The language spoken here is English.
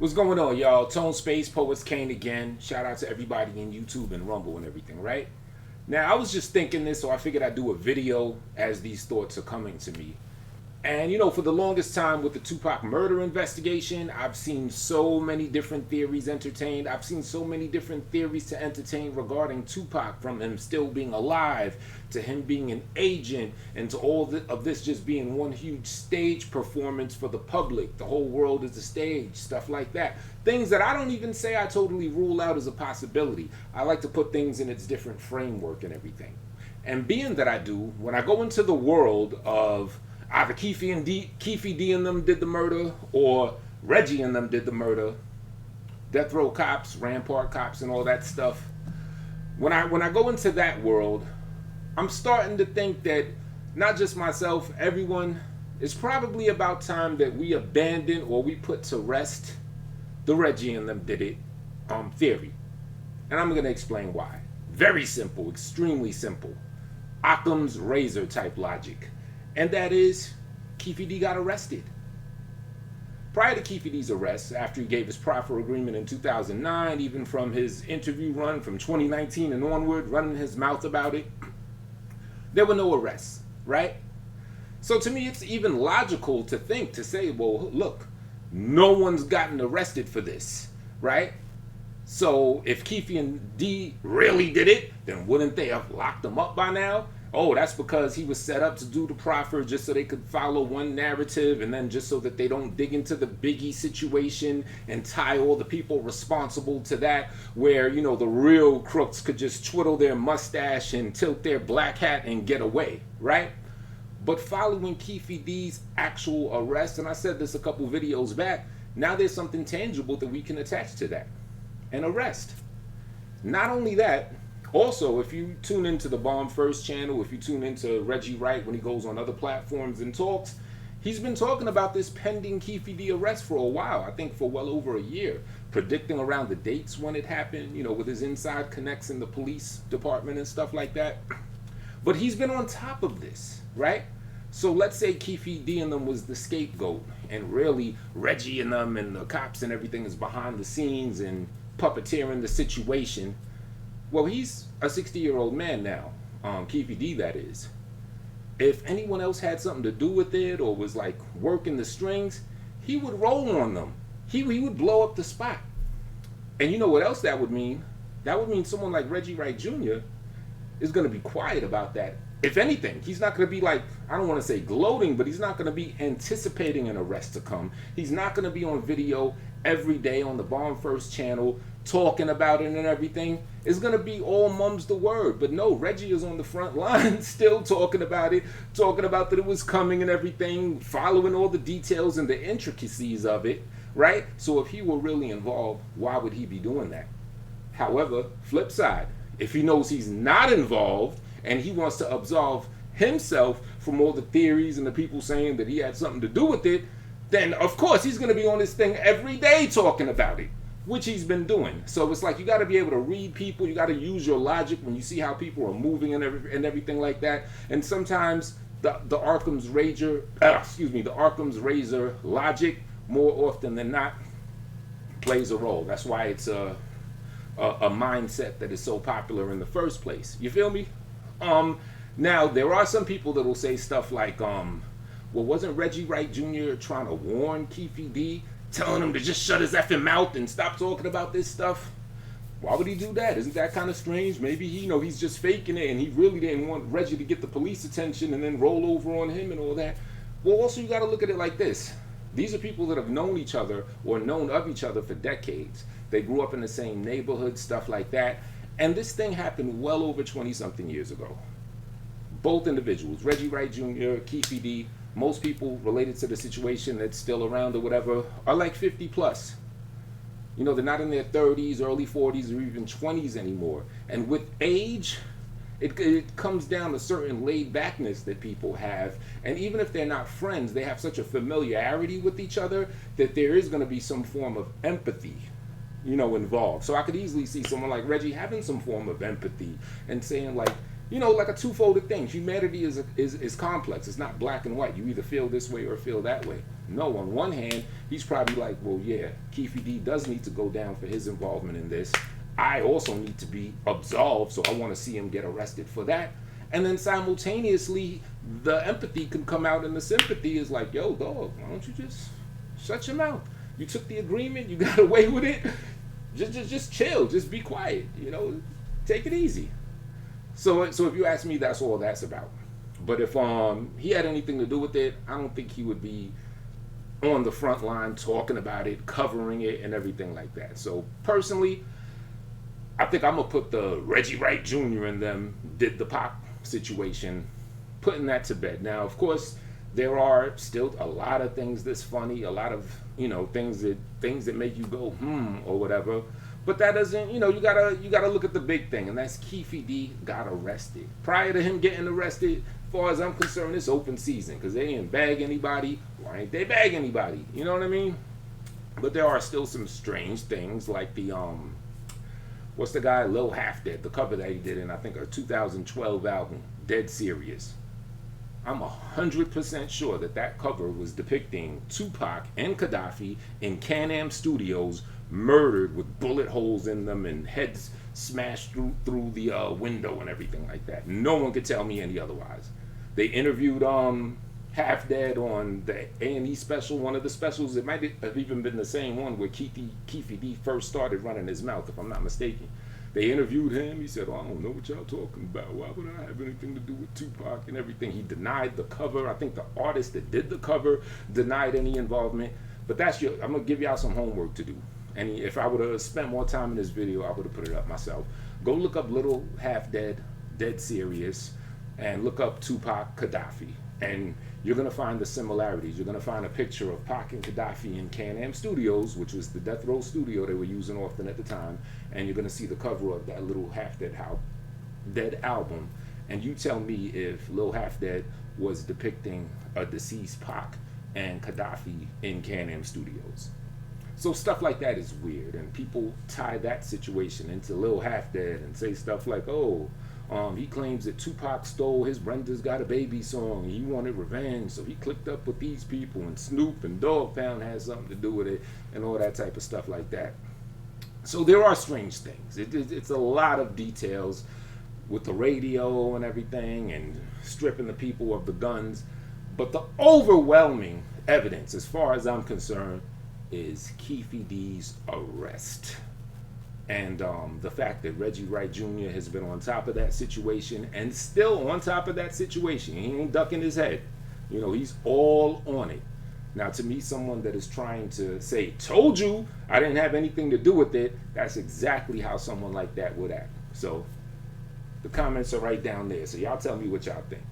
What's going on, y'all? Tone Space Poets Kane again. Shout out to everybody in YouTube and Rumble and everything, right? Now, I was just thinking this, so I figured I'd do a video as these thoughts are coming to me. And, for the longest time with the Tupac murder investigation, I've seen so many different theories entertained. I've seen so many different theories to entertain regarding Tupac, from him still being alive, to him being an agent, and to all of this just being one huge stage performance for the public. The whole world is a stage, stuff like that. Things that I don't even say I totally rule out as a possibility. I like to put things in its different framework and everything. And being that I do, when I go into the world of either Keefe D and them did the murder, or Reggie and them did the murder, deathrow cops, rampart cops, and all that stuff. When I go into that world, I'm starting to think that not just myself, everyone, it's probably about time that we abandon or we put to rest the Reggie and them did it theory. And I'm going to explain why. Very simple, extremely simple. Occam's razor type logic. And that is, Keefe D got arrested. Prior to Keefe D's arrest, after he gave his proffer agreement in 2009, even from his interview run from 2019 and onward, running his mouth about it, there were no arrests, right? So to me, it's even logical to say, well, look, no one's gotten arrested for this, right? So if Keefe and D really did it, then wouldn't they have locked him up by now? Oh, that's because he was set up to do the proffer just so they could follow one narrative, and then just so that they don't dig into the Biggie situation and tie all the people responsible to that, where, the real crooks could just twiddle their mustache and tilt their black hat and get away, right? But following Keefe D's actual arrest, and I said this a couple videos back, now there's something tangible that we can attach to that. An arrest. Not only that, also, if you tune into the Bomb First channel, if you tune into Reggie Wright when he goes on other platforms and talks, he's been talking about this pending Keefe D arrest for a while, I think for well over a year, predicting around the dates when it happened, with his inside connects in the police department and stuff like that. But he's been on top of this, right? So let's say Keefe D and them was the scapegoat, and really Reggie and them and the cops and everything is behind the scenes and puppeteering the situation. Well, he's a 60-year-old man now, Keefe D that is. If anyone else had something to do with it or was like working the strings, he would roll on them. He would blow up the spot. And you know what else that would mean? That would mean someone like Reggie Wright Jr. is going to be quiet about that. If anything, he's not going to be like, I don't want to say gloating, but he's not going to be anticipating an arrest to come. He's not going to be on video every day on the Bomb First channel talking about it and everything. It's going to be all mums the word. But no, Reggie is on the front line still talking about it, talking about that it was coming and everything, following all the details and the intricacies of it, right? So if he were really involved, why would he be doing that? However, flip side, if he knows he's not involved and he wants to absolve himself from all the theories and the people saying that he had something to do with it, then of course he's going to be on this thing every day talking about it, which he's been doing. So it's like you got to be able to read people. You got to use your logic when you see how people are moving and everything like that. And sometimes the Occam's razor logic, more often than not, plays a role. That's why it's a mindset that is so popular in the first place. You feel me? Now there are some people that will say stuff like, well, wasn't Reggie Wright Jr. trying to warn Keefe D, telling him to just shut his effing mouth and stop talking about this stuff? Why would he do that? Isn't that kind of strange? Maybe he's just faking it and he really didn't want Reggie to get the police attention and then roll over on him and all that. Well, also you got to look at it like this. These are people that have known each other or known of each other for decades. They grew up in the same neighborhood, stuff like that. And this thing happened well over 20-something years ago. Both individuals, Reggie Wright Jr., Keefe D, most people related to the situation that's still around or whatever, are like 50 plus. They're not in their 30s, early 40s, or even 20s anymore. And with age, it comes down to certain laid backness that people have. And even if they're not friends, they have such a familiarity with each other that there is going to be some form of empathy, involved. So I could easily see someone like Reggie having some form of empathy and saying like, like a two-folded thing. Humanity is complex. It's not black and white. You either feel this way or feel that way. No, on one hand, he's probably like, well, yeah, Keefe D does need to go down for his involvement in this. I also need to be absolved, so I want to see him get arrested for that. And then simultaneously, the empathy can come out, and the sympathy is like, yo, dog, why don't you just shut your mouth? You took the agreement, you got away with it. Just chill, just be quiet, take it easy. So if you ask me, that's all that's about. But if he had anything to do with it, I don't think he would be on the front line talking about it, covering it, and everything like that. So personally, I think I'm gonna put the Reggie Wright Jr. and them did the Pac situation, putting that to bed. Now, of course, there are still a lot of things that's funny, a lot of things that make you go or whatever. But that doesn't, you gotta look at the big thing, and that's Keefe D got arrested. Prior to him getting arrested, as far as I'm concerned, it's open season because they didn't bag anybody. Why ain't they bag anybody? You know what I mean? But there are still some strange things like the what's the guy, Lil Half Dead, the cover that he did in, I think, a 2012 album, Dead Serious. I'm 100% sure that cover was depicting Tupac and Gaddafi in Can-Am Studios, murdered with bullet holes in them and heads smashed through the window and everything like that. No one could tell me any otherwise. They interviewed Half Dead on the A&E special, one of the specials. It might have even been the same one where Keefe D first started running his mouth, if I'm not mistaken. They interviewed him. He said, I don't know what y'all talking about. Why would I have anything to do with Tupac and everything? He denied the cover. I think the artist that did the cover denied any involvement. But I'm going to give y'all some homework to do. And if I would have spent more time in this video, I would have put it up myself. Go look up Little Half Dead, Dead Serious, and look up Tupac, Gaddafi. And you're going to find the similarities. You're going to find a picture of Pac and Gaddafi in Can-Am Studios, which was the deathrow studio they were using often at the time. And you're going to see the cover of that Little Half Dead album. And you tell me if Lil Half Dead was depicting a deceased Pac and Gaddafi in Can-Am Studios. So stuff like that is weird, and people tie that situation into Lil Half Dead and say stuff like, he claims that Tupac stole his Brenda's Got a Baby song and he wanted revenge, so he clicked up with these people, and Snoop and Dogg Pound had something to do with it, and all that type of stuff like that. So there are strange things. It's a lot of details with the radio and everything, and stripping the people of the guns. But the overwhelming evidence, as far as I'm concerned, is Keefe D's arrest. And the fact that Reggie Wright Jr. has been on top of that situation, and still on top of that situation. He ain't ducking his head. He's all on it. Now, to me, someone that is trying to say, told you I didn't have anything to do with it, that's exactly how someone like that would act. So the comments are right down there. So y'all tell me what y'all think.